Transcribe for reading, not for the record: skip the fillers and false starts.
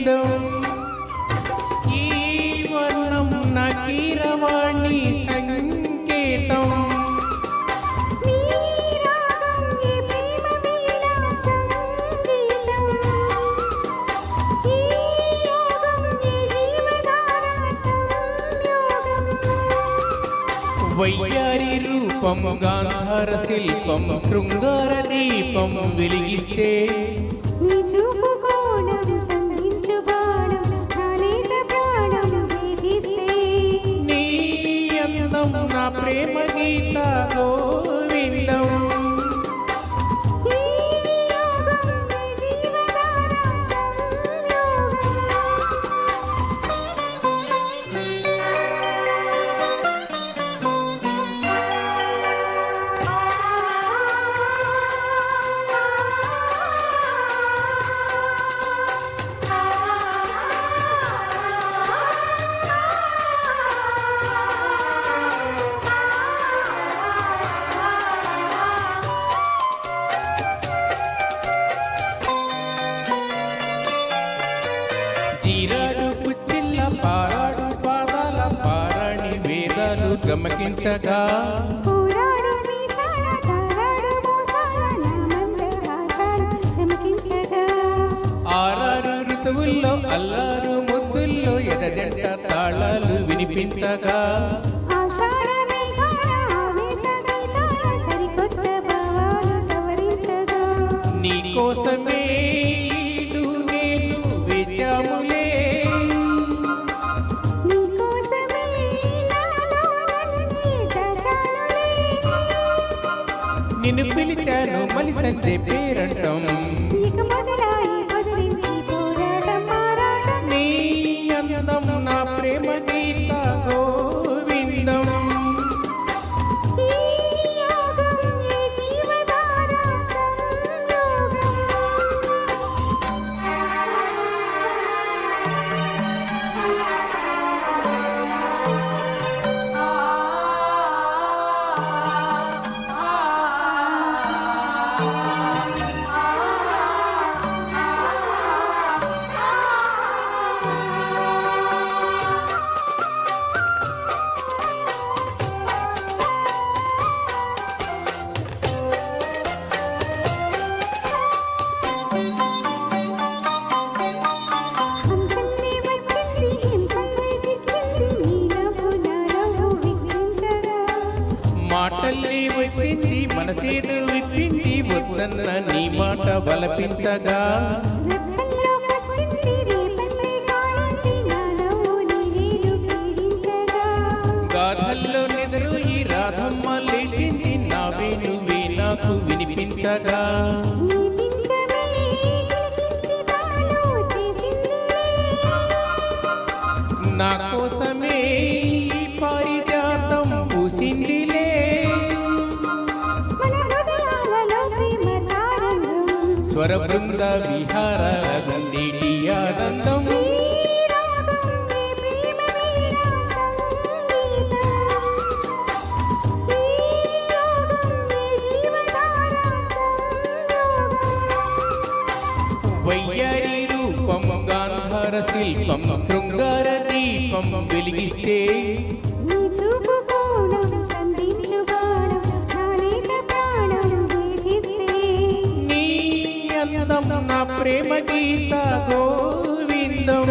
గోవిందం ఈ వర్ణం నా కీరవాణి సంకేతం వయ్యారి రూపం గాంధార శిల్పం శృంగార దీపం వెలిగిస్తే నీ చూపు కోణం సంధించు బాణం నానేత ప్రాణం వేధిస్తే నీ అందం నా ప్రేమ గీత గోవిందం చీరాడు పుచ్చిల్ల పారాడు పాదాల పారాణి వేదాలు గమకించగా పోరాడు మీసాల తారాడు మోసాల నామందహాసాల చమకించగా ఆరారు ఋతువుల్లో అల్లారు ముద్దుల్లో ఎదజంట తాళాలు వినిపించగా ఆషాఢ మేఘాల ఆవేశ గీతాల సరికొత్త భావాలు సవరించగా నీ కోసమే ఈడు నేను వేచాములే నీ కోసమే నాలో నన్ను దశాలులే నిన్ను పిలిచాను మలి సంజే పేరంటం ఇక మొదలాయి వదిలింది పోరాటం మారాటం నీ అందం నా ప్రేమ గీత గోవిందం ఈ యోగం ఈ జీవధార సంయోగం హంసల్లి వచ్చింది హింసల్లి గిచ్చింది నీ నవ్వు నా నవ్వు వికసించగా మాటల్లి వచ్చింది మనసేదు విప్పింది వద్దన్న నీ మాట బలపించగా రెప్పల్లో కచ్చింది రేపల్లె కాలింది నా నవ్వు నీ వేలు పీడించగా గాథల్లో నిద్రు ఈ రాధమ్మ లేచింది నావే నువ్వే నాకు వినిపించగా నీ పింఛమే గిలికించి తాను చేసిందిలే నా కోసమే ఈ పారిజాతం పూసిందిలే మన హృదయాలలో ప్రేమ తారంగం స్వర బృంద విహారాల గుండేటి ఆనందం ఈ రాగం ఈ ప్రేమ వీణ సంగీతం ఈ యోగం ఈ జీవధార సంయోగం వయ్యారి రూపం గాంధార శిల్పం శృంగార దీపం వెలిగిస్తే నీ చూపు కోణం సంధించు బాణం నానేత ప్రాణం వేధిస్తే నీ అందం నా ప్రేమ గీత గోవిందం